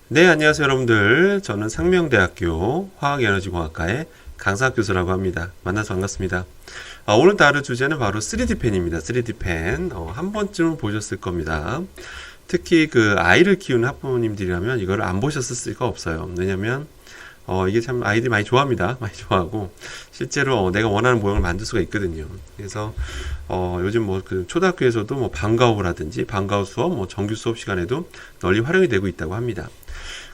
네, 안녕하세요, 여러분들. 저는 상명대학교 화학에너지공학과의 강사학 교수라고 합니다. 만나서 반갑습니다. 오늘 다룰 주제는 바로 3D 펜입니다. 3D 펜. 한 번쯤은 보셨을 겁니다. 특히 그 아이를 키우는 학부모님들이라면 이걸 안 보셨을 리가 없어요. 왜냐면 이게 참 아이들이 많이 좋아합니다. 많이 좋아하고 실제로 내가 원하는 모형을 만들 수가 있거든요. 그래서 요즘 뭐 그 초등학교에서도 뭐 방과후를 하든지 방과후 수업, 뭐 정규 수업 시간에도 널리 활용이 되고 있다고 합니다.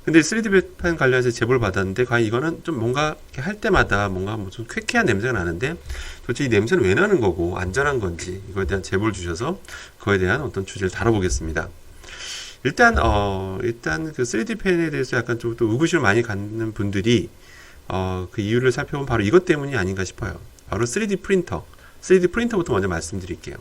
근데 3D 펜 관련해서 제보를 받았는데 과연 이거는 좀 뭔가 이렇게 할 때마다 뭔가 뭐 좀 쾌쾌한 냄새가 나는데 도대체 이 냄새는 왜 나는 거고 안전한 건지 이거에 대한 제보를 주셔서 그거에 대한 어떤 주제를 다뤄보겠습니다. 일단 그 3D 펜에 대해서 약간 좀 또 의구심을 많이 갖는 분들이 그 이유를 살펴보면 바로 이것 때문이 아닌가 싶어요. 바로 3D 프린터. 3D 프린터부터 먼저 말씀드릴게요.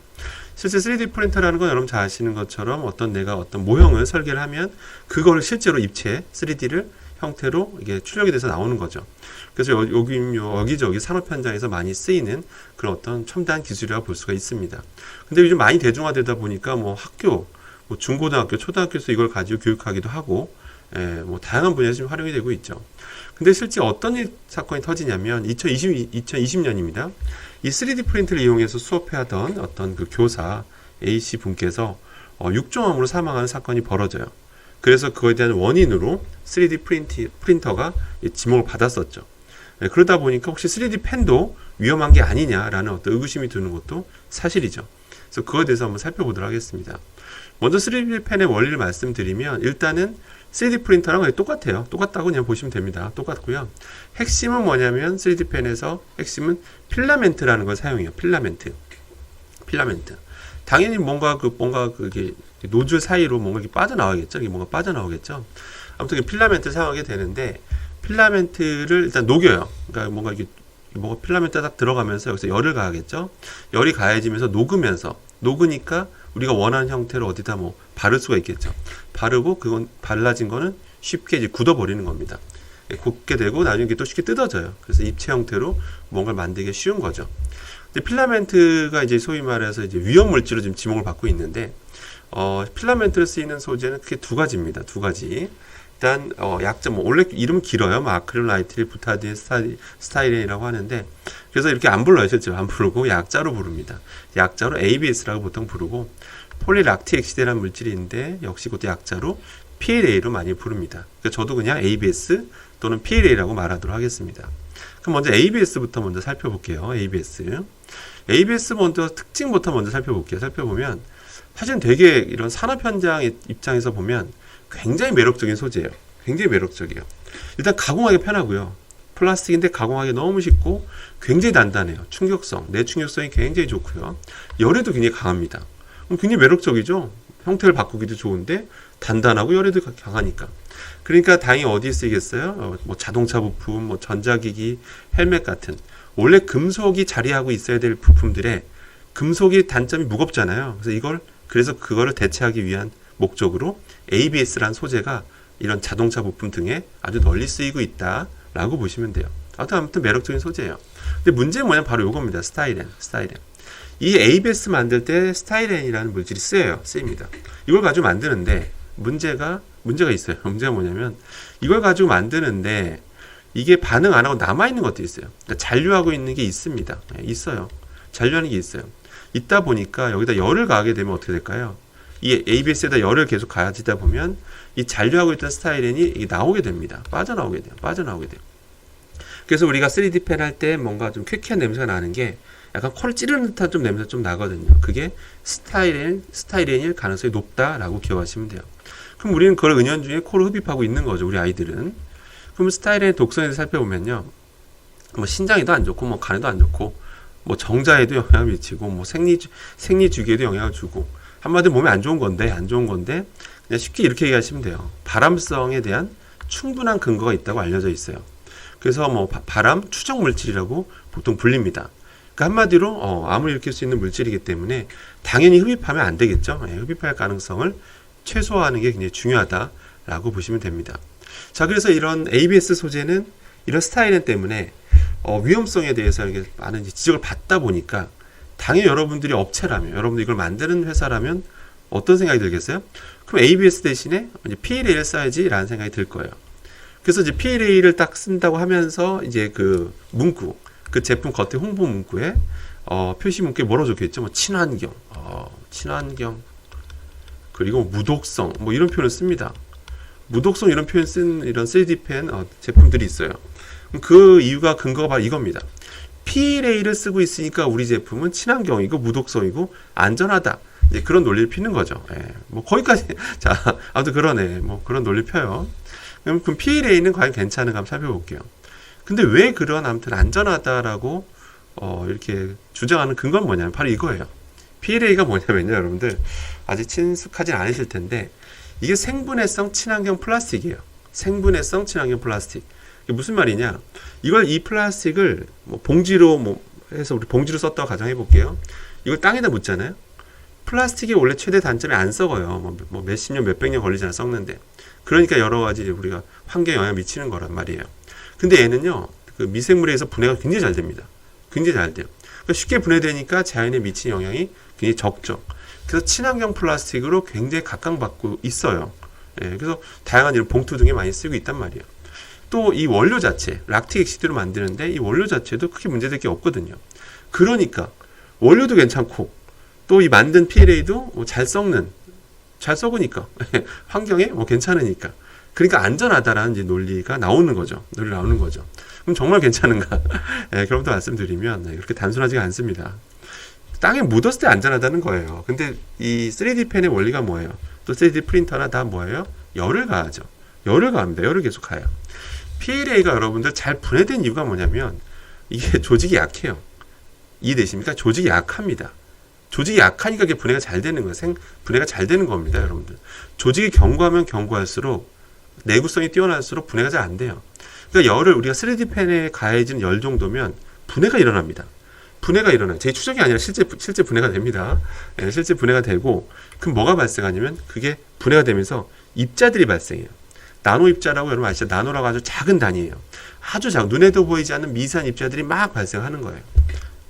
실제 3D 프린터라는 건 여러분 잘 아시는 것처럼 내가 어떤 모형을 설계를 하면 그거를 실제로 입체 3D를 형태로 이게 출력이 돼서 나오는 거죠. 그래서 여기저기 산업 현장에서 많이 쓰이는 그런 어떤 첨단 기술이라고 볼 수가 있습니다. 근데 요즘 많이 대중화되다 보니까 뭐 학교, 뭐 중고등학교, 초등학교에서 이걸 가지고 교육하기도 하고, 뭐 다양한 분야에서 지금 활용이 되고 있죠. 근데 실제 어떤 사건이 터지냐면 2020년입니다. 이 3D 프린트를 이용해서 수업해 하던 어떤 그 교사 A씨 분께서 육종암으로 사망하는 사건이 벌어져요. 그래서 그거에 대한 원인으로 3D 프린터가 지목을 받았었죠. 그러다 보니까 혹시 3D 펜도 위험한 게 아니냐라는 어떤 의구심이 드는 것도 사실이죠. 그래서 그거에 대해서 한번 살펴보도록 하겠습니다. 먼저 3D 펜의 원리를 말씀드리면 일단은 3D 프린터랑 거의 똑같아요. 똑같다고 그냥 보시면 됩니다. 똑같고요. 핵심은 뭐냐면 3D 펜에서 핵심은 필라멘트라는 걸 사용해요. 필라멘트. 당연히 뭔가 그게 노즐 사이로 뭔가 이렇게 빠져나오겠죠. 이게 뭔가 빠져나오겠죠. 아무튼 그 필라멘트를 사용하게 되는데 필라멘트를 일단 녹여요. 그러니까 뭔가 이게 뭐가 필라멘트가 딱 들어가면서 여기서 열을 가하겠죠. 열이 가해지면서 녹으니까 우리가 원하는 형태로 어디다 뭐 바를 수가 있겠죠. 바르고 그건 발라진 거는 쉽게 이제 굳어버리는 겁니다. 굳게 되고 나중에 이게 또 쉽게 뜯어져요. 그래서 입체 형태로 뭔가를 만들기 쉬운 거죠. 근데 필라멘트가 이제 소위 말해서 이제 위험 물질로 지금 지목을 받고 있는데 필라멘트를 쓰이는 소재는 크게 두 가지입니다. 두 가지. 일단 약자 뭐 원래 이름은 길어요. 뭐 아크릴라이트, 부타디엔, 스타이렌이라고 하는데 그래서 이렇게 안 불러요. 실제로 안 부르고 약자로 부릅니다. 약자로 ABS라고 보통 부르고 폴리락티엑시드라는 물질인데 역시 그것도 약자로 PLA로 많이 부릅니다. 그러니까 저도 그냥 ABS 또는 PLA라고 말하도록 하겠습니다. 그럼 먼저 ABS부터 먼저 살펴볼게요. ABS 먼저 특징부터 먼저 살펴볼게요. 살펴보면 사실은 되게 이런 산업 현장 입장에서 보면 굉장히 매력적인 소재예요. 굉장히 매력적이에요. 일단 가공하기 편하고요. 플라스틱인데 가공하기 너무 쉽고 굉장히 단단해요. 내충격성이 굉장히 좋고요. 열에도 굉장히 강합니다. 굉장히 매력적이죠. 형태를 바꾸기도 좋은데 단단하고 열에도 강하니까. 그러니까 당연히 어디에 쓰이겠어요? 뭐 자동차 부품, 뭐 전자기기, 헬멧 같은 원래 금속이 자리하고 있어야 될 부품들의 금속의 단점이 무겁잖아요. 그래서 그거를 대체하기 위한 목적으로 ABS라는 소재가 이런 자동차 부품 등에 아주 널리 쓰이고 있다라고 보시면 돼요. 아무튼 매력적인 소재예요. 근데 문제는 뭐냐면 바로 이겁니다. 스타이렌. 이 ABS 만들 때 스타이렌이라는 물질이 쓰입니다. 이걸 가지고 만드는데 문제가 있어요. 문제가 뭐냐면 이걸 가지고 만드는데 이게 반응 안 하고 남아있는 것도 있어요. 그러니까 잔류하고 있는 게 있습니다. 있어요. 잔류하는 게 있어요. 있다 보니까 여기다 열을 가하게 되면 어떻게 될까요? 이 ABS에다 열을 계속 가지다 보면 이 잔류하고 있던 스타이렌이 나오게 됩니다. 빠져나오게 돼요. 그래서 우리가 3D 펜 할 때 뭔가 좀 쾌쾌한 냄새가 나는 게 약간 코를 찌르는 듯한 좀 냄새가 좀 나거든요. 그게 스타이렌일 가능성이 높다라고 기억하시면 돼요. 그럼 우리는 그걸 은연중에 코로 흡입하고 있는 거죠. 우리 아이들은. 그럼 스타이렌의 독성에 대해서 살펴보면요. 뭐 신장에도 안 좋고 뭐 간에도 안 좋고 뭐 정자에도 영향을 미치고 뭐 생리 주기에도 영향을 주고 한마디로 몸에 안 좋은 건데 그냥 쉽게 이렇게 얘기하시면 돼요. 발암성에 대한 충분한 근거가 있다고 알려져 있어요. 그래서 뭐 발암 추적 물질이라고 보통 불립니다. 그러니까 한마디로 암을 일으킬 수 있는 물질이기 때문에 당연히 흡입하면 안 되겠죠. 흡입할 가능성을 최소화하는 게 굉장히 중요하다라고 보시면 됩니다. 자, 그래서 이런 ABS 소재는 이런 스타이렌 때문에 위험성에 대해서 이렇게 많은 지적을 받다 보니까 당연히 여러분들이 업체라면 여러분들 이걸 만드는 회사라면 어떤 생각이 들겠어요? 그럼 ABS 대신에 이제 PLA를 써야지라는 생각이 들 거예요. 그래서 이제 PLA를 딱 쓴다고 하면서 이제 그 문구, 그 제품 겉에 홍보 문구에 표시 문구에 뭐라고 적혀있죠? 뭐 친환경, 친환경, 그리고 무독성, 뭐 이런 표현을 씁니다. 무독성 이런 표현 쓴 이런 3D 펜 제품들이 있어요. 그 이유가 근거가 바로 이겁니다. PLA를 쓰고 있으니까 우리 제품은 친환경이고 무독성이고 안전하다. 이제 그런 논리를 피는 거죠. 예, 뭐 거기까지 자 아무튼 그러네. 뭐 그런 논리 펴요. 그럼 PLA는 과연 괜찮은가 한번 살펴볼게요. 근데 왜 그런 아무튼 안전하다라고 이렇게 주장하는 근거는 뭐냐면 바로 이거예요. PLA가 뭐냐면요, 여러분들 아직 친숙하진 않으실 텐데 이게 생분해성 친환경 플라스틱이에요. 생분해성 친환경 플라스틱. 이게 무슨 말이냐? 이 플라스틱을 뭐 봉지로 뭐 해서 우리 봉지로 썼다고 가정해 볼게요. 이걸 땅에다 묻잖아요. 플라스틱이 원래 최대 단점이 안 썩어요. 뭐 몇십 년, 몇백 년 걸리잖아, 썩는데. 그러니까 여러 가지 우리가 환경에 영향을 미치는 거란 말이에요. 근데 얘는요, 그 미생물에 의해서 분해가 굉장히 잘 됩니다. 굉장히 잘 돼요. 그러니까 쉽게 분해되니까 자연에 미치는 영향이 굉장히 적죠. 그래서 친환경 플라스틱으로 굉장히 각광받고 있어요. 예, 그래서 다양한 이런 봉투 등에 많이 쓰고 있단 말이에요. 또 이 원료 자체, 락틱 액시드로 만드는데 이 원료 자체도 크게 문제될 게 없거든요. 그러니까 원료도 괜찮고 또 이 만든 PLA도 뭐 잘 썩으니까 환경에 뭐 괜찮으니까 그러니까 안전하다라는 이제 논리가 나오는 거죠. 그럼 정말 괜찮은가? 예, 그럼부터 말씀드리면 그렇게 단순하지가 않습니다. 땅에 묻었을 때 안전하다는 거예요. 근데 이 3D 펜의 원리가 뭐예요? 또 3D 프린터나 다 뭐예요? 열을 가하죠. 열을 가합니다. 열을 계속 가요. PLA가 여러분들 잘 분해된 이유가 뭐냐면 이게 조직이 약해요. 이해되십니까? 조직이 약합니다. 조직이 약하니까 이게 분해가 잘 되는 거예요. 분해가 잘 되는 겁니다, 여러분들. 조직이 견고하면 견고할수록 내구성이 뛰어날수록 분해가 잘 안 돼요. 그러니까 열을 우리가 3D 펜에 가해지는 열 정도면 분해가 일어납니다. 분해가 일어나요. 제 추정이 아니라 실제 분해가 됩니다. 예, 실제 분해가 되고 그럼 뭐가 발생하냐면 그게 분해가 되면서 입자들이 발생해요. 나노 입자라고 여러분 아시죠? 나노라고 아주 작은 단위예요. 아주 작은 눈에도 보이지 않는 미세한 입자들이 막 발생하는 거예요.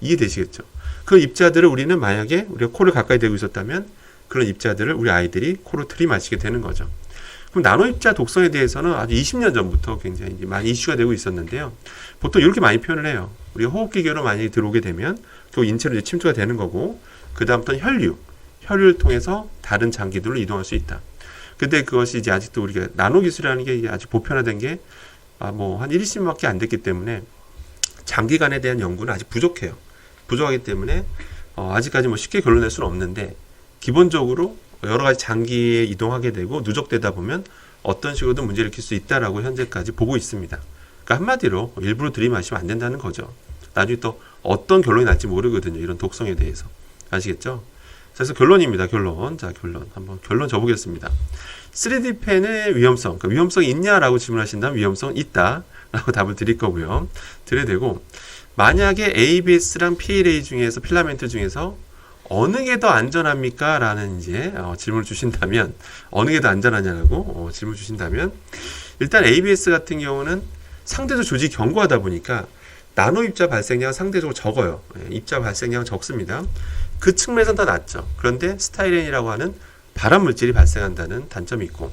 이해되시겠죠? 그 입자들을 우리는 만약에 우리가 코를 가까이 대고 있었다면 그런 입자들을 우리 아이들이 코로 들이마시게 되는 거죠. 그럼 나노 입자 독성에 대해서는 아주 20년 전부터 굉장히 많이 이슈가 되고 있었는데요. 보통 이렇게 많이 표현을 해요. 우리가 호흡기계로 만약에 들어오게 되면 그 인체로 이제 침투가 되는 거고 그 다음부터는 혈류를 통해서 다른 장기들로 이동할 수 있다. 근데 그것이 이제 아직도 우리가 나노 기술이라는 게 아직 보편화된 게 뭐 한 1, 20년밖에 안 됐기 때문에 장기간에 대한 연구는 아직 부족해요. 부족하기 때문에 아직까지 뭐 쉽게 결론낼 수는 없는데 기본적으로 여러 가지 장기에 이동하게 되고 누적되다 보면 어떤 식으로든 문제를 일으킬 수 있다라고 현재까지 보고 있습니다. 그러니까 한마디로 일부러 들이마시면 안 된다는 거죠. 나중에 또 어떤 결론이 날지 모르거든요. 이런 독성에 대해서. 아시겠죠? 그래서 결론입니다. 결론. 자, 한번 결론 줘보겠습니다. 3D 펜의 위험성. 그러니까 위험성이 있냐라고 질문하신다면 위험성 있다. 라고 답을 드릴 거고요. 드려야 되고, 만약에 ABS랑 PLA 중에서 필라멘트 중에서 어느 게 더 안전합니까? 라는 이제 질문을 주신다면 어느 게 더 안전하냐라고 질문 주신다면 일단 ABS 같은 경우는 상대적으로 조직이 견고하다 보니까 나노 입자 발생량은 상대적으로 적어요. 입자 발생량은 적습니다. 그 측면에서는 더 낫죠. 그런데 스타이렌이라고 하는 발암 물질이 발생한다는 단점이 있고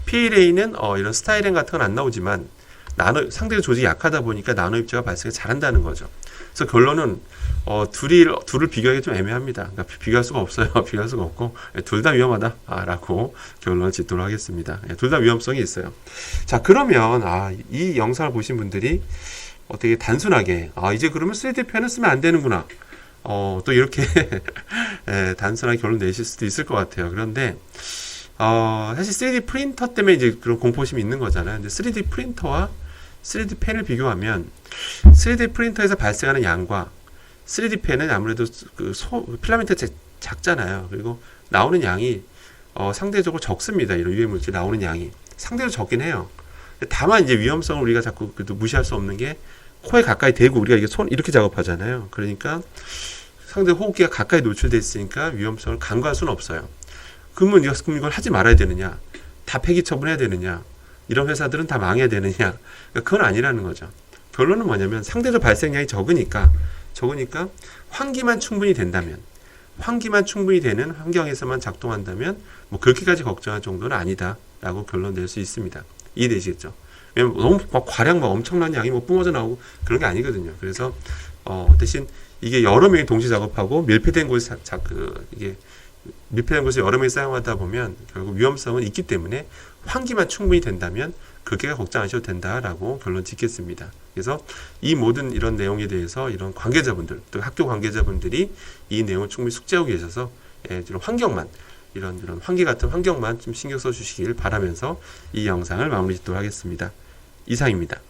PLA는 이런 스타이렌 같은 건 안 나오지만 상대적으로 조직이 약하다 보니까 나노 입자가 발생을 잘한다는 거죠. 그래서 결론은 둘을 비교하기 좀 애매합니다. 그러니까 비교할 수가 없어요. 비교할 수가 없고 둘 다 위험하다라고 결론을 짓도록 하겠습니다. 둘 다 위험성이 있어요. 자, 그러면 이 영상을 보신 분들이 되게 단순하게 이제 그러면 3D 펜을 쓰면 안 되는구나. 또 이렇게 단순하게 결론 내실 수도 있을 것 같아요. 그런데 사실 3D 프린터 때문에 이제 그런 공포심이 있는 거잖아요. 근데 3D 프린터와 3D 펜을 비교하면 3D 프린터에서 발생하는 양과 3D 펜은 아무래도 필라멘트가 작잖아요. 그리고 나오는 양이 상대적으로 적습니다. 이런 유해 물질 나오는 양이 상대적으로 적긴 해요. 다만 이제 위험성을 우리가 자꾸 그래도 무시할 수 없는 게 코에 가까이 대고 우리가 이게 이렇게 작업하잖아요. 그러니까 상대 호흡기가 가까이 노출돼 있으니까 위험성을 간과할 수는 없어요. 그러면 이걸 하지 말아야 되느냐? 다 폐기 처분해야 되느냐? 이런 회사들은 다 망해야 되느냐? 그건 아니라는 거죠. 결론은 뭐냐면 상대적 발생량이 적으니까 환기만 충분히 된다면 환기만 충분히 되는 환경에서만 작동한다면 뭐 그렇게까지 걱정할 정도는 아니다라고 결론 낼 수 있습니다. 이해되시겠죠? 왜냐면 너무 막 과량 막 엄청난 양이 뭐 뿜어져 나오고 그런 게 아니거든요. 그래서 대신 이게 여러 명이 동시 작업하고 밀폐된 곳에 이게 밀폐된 곳을 여러 명이 사용하다 보면 결국 위험성은 있기 때문에 환기만 충분히 된다면 그렇게 걱정하셔도 된다라고 결론 짓겠습니다. 그래서 이 모든 이런 내용에 대해서 이런 관계자분들, 또 학교 관계자분들이 이 내용을 충분히 숙지하고 계셔서 이런 환경만, 이런 환기 같은 환경만 좀 신경 써주시길 바라면서 이 영상을 마무리 짓도록 하겠습니다. 이상입니다.